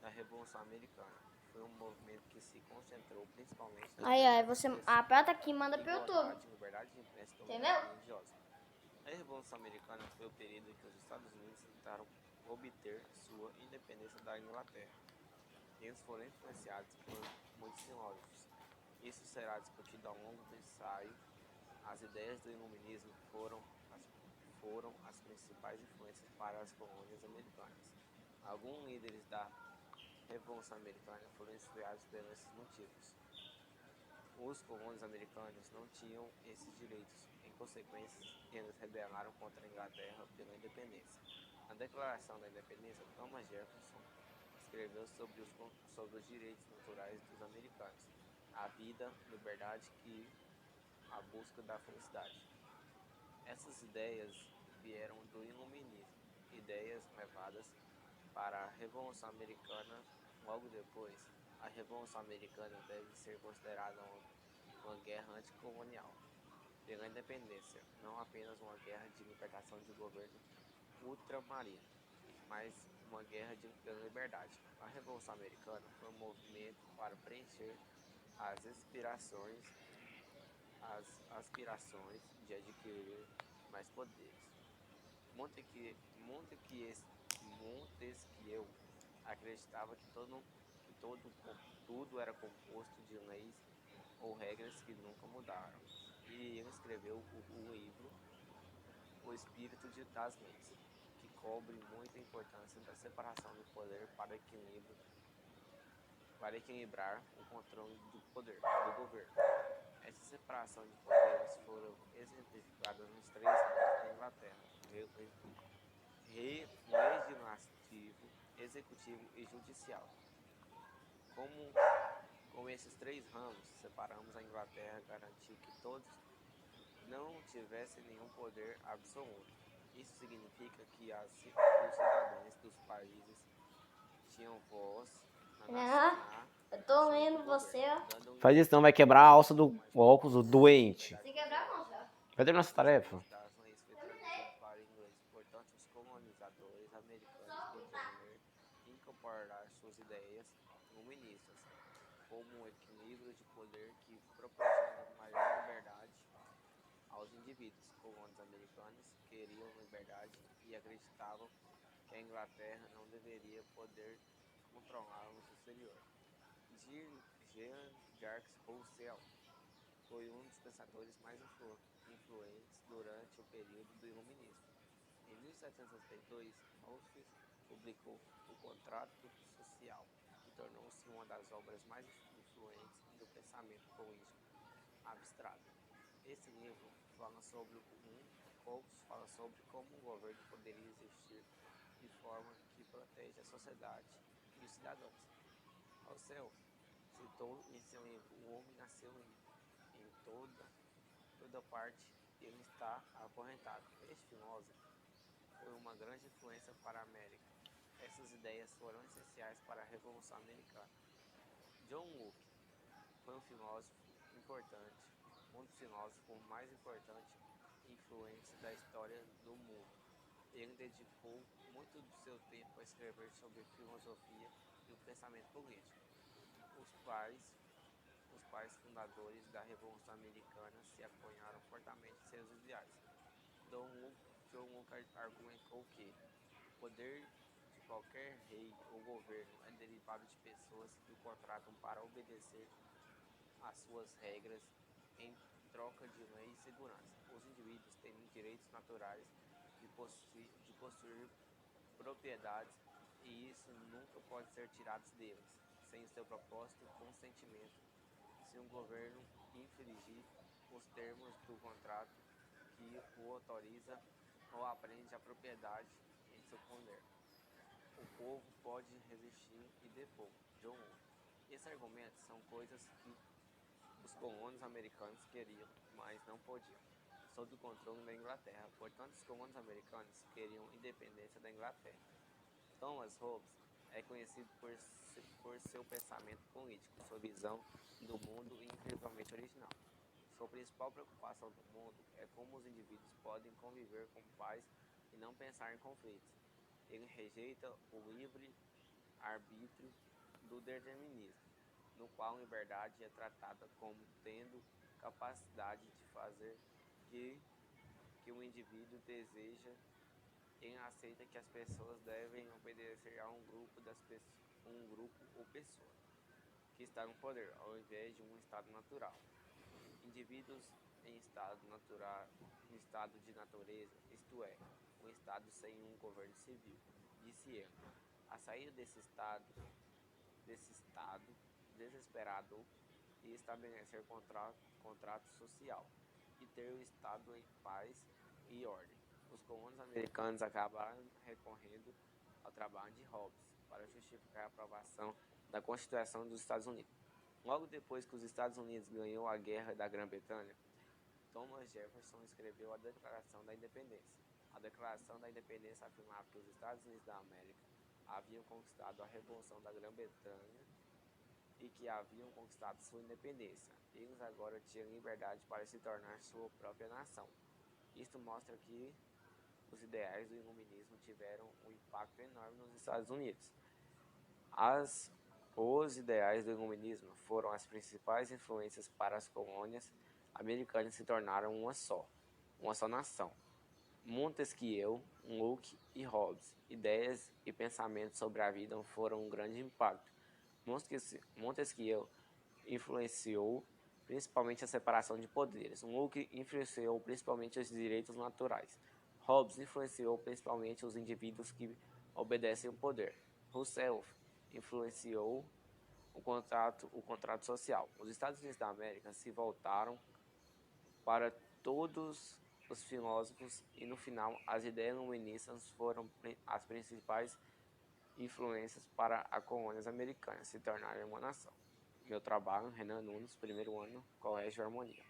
da Revolução Americana. Foi um movimento que se concentrou principalmente na Aí, liberdade de você expressão, aperta aqui e manda pro YouTube. igualdade, liberdade de imprensa e Entendeu? tolerância religiosa. A Revolução Americana foi o período em que os Estados Unidos tentaram obter sua independência da Inglaterra. Eles foram influenciados por muitos filósofos. Isso será discutido ao longo do ensaio. As ideias do iluminismo foram as principais influências para as colônias americanas. Alguns líderes da Revolução Americana foram inspirados por esses motivos. Os colonos americanos não tinham esses direitos. Em consequência, eles rebelaram contra a Inglaterra pela independência. Na Declaração da Independência, Thomas Jefferson escreveu sobre os direitos naturais dos americanos, a vida, liberdade e a busca da felicidade. Essas ideias vieram do iluminismo, ideias levadas para a Revolução Americana logo depois. A Revolução Americana deve ser considerada uma guerra anticolonial pela independência, não apenas uma guerra de libertação de governo ultramarino, mas uma guerra pela liberdade. A Revolução Americana foi um movimento para preencher as aspirações de adquirir mais poderes. Montesquieu acreditava tudo era composto de leis ou regras que nunca mudaram. E ele escreveu o livro O Espírito das Leis, que cobre muita importância da separação do poder para equilibrar o controle do poder do governo. Essa separação de poderes foram exemplificadas nos três ramos da Inglaterra: legislativo, executivo e judicial. Com esses três ramos, separamos a Inglaterra, garantiu que todos não tivessem nenhum poder absoluto. Isso significa que os cidadãos dos países tinham voz na Eu tô lendo você, ó. Faz isso, não vai quebrar a alça do óculos, o doente. Se quebrar, não, já. Cadê nossa tarefa? das leis foi traduzido para o inglês. Portanto, os colonizadores americanos podiam incorporar suas ideias iluministas, como um equilíbrio de poder que proporciona maior liberdade aos indivíduos. Colônias americanos queriam liberdade e acreditavam que a Inglaterra não deveria poder controlá-los no exterior. Jean-Jacques Rousseau foi um dos pensadores mais influentes durante o período do Iluminismo. Em 1782, Rousseau publicou O Contrato Social, que tornou-se uma das obras mais influentes do pensamento político abstrato. Esse livro fala sobre como um governo poderia existir de forma que protege a sociedade e os cidadãos. Rousseau citou em seu livro O Homem Nasceu em toda parte, ele está acorrentado. Este filósofo foi uma grande influência para a América. Essas ideias foram essenciais para a Revolução Americana. John Locke foi um filósofo importante, um dos filósofos mais importantes e influentes da história do mundo. Ele dedicou muito do seu tempo a escrever sobre filosofia e o pensamento político. Os pais fundadores da Revolução Americana se apoiaram fortemente em seus ideais. John Locke argumentou que o poder de qualquer rei ou governo é derivado de pessoas que o contratam para obedecer às suas regras em troca de lei e segurança. Os indivíduos têm direitos naturais de possuir propriedades e isso nunca pode ser tirado deles, sem o seu propósito consentimento. Se um governo infringir os termos do contrato que o autoriza ou aprende a propriedade em seu poder, o povo pode resistir e depor. John Locke. Esses argumentos são coisas que os colonos americanos queriam, mas não podiam, sob o controle da Inglaterra. Portanto, os colonos americanos queriam independência da Inglaterra. Thomas Hobbes é conhecido por seu pensamento político, sua visão do mundo incrivelmente original. Sua principal preocupação do mundo é como os indivíduos podem conviver com paz e não pensar em conflitos. Ele rejeita o livre arbítrio do determinismo, no qual a liberdade é tratada como tendo capacidade de fazer que o indivíduo deseja e aceita que as pessoas devem obedecer a um grupo ou pessoa que está no poder, ao invés de um estado natural. Indivíduos em em estado de natureza, isto é, um estado sem um governo civil, disse ele. A saída desse estado desesperado e estabelecer contrato social e ter o estado em paz e ordem. Os colonos americanos acabaram recorrendo ao trabalho de Hobbes para justificar a aprovação da Constituição dos Estados Unidos. Logo depois que os Estados Unidos ganhou a Guerra da Grã-Bretanha, Thomas Jefferson escreveu a Declaração da Independência. A Declaração da Independência afirmava que os Estados Unidos da América haviam conquistado a Revolução da Grã-Bretanha e que haviam conquistado sua independência. Eles agora tinham liberdade para se tornar sua própria nação. Isto mostra que os ideais do iluminismo tiveram um impacto enorme nos Estados Unidos. Os ideais do iluminismo foram as principais influências para as colônias americanas se tornaram uma só nação. Montesquieu, Locke e Hobbes, ideias e pensamentos sobre a vida foram um grande impacto. Montesquieu influenciou principalmente a separação de poderes. Locke influenciou principalmente os direitos naturais. Hobbes influenciou principalmente os indivíduos que obedecem ao poder. Rousseau influenciou o contrato social. Os Estados Unidos da América se voltaram para todos os filósofos e, no final, as ideias iluministas foram as principais influências para as colônias americanas se tornarem uma nação. Meu trabalho, Renan Nunes, primeiro ano, Colégio Harmonia.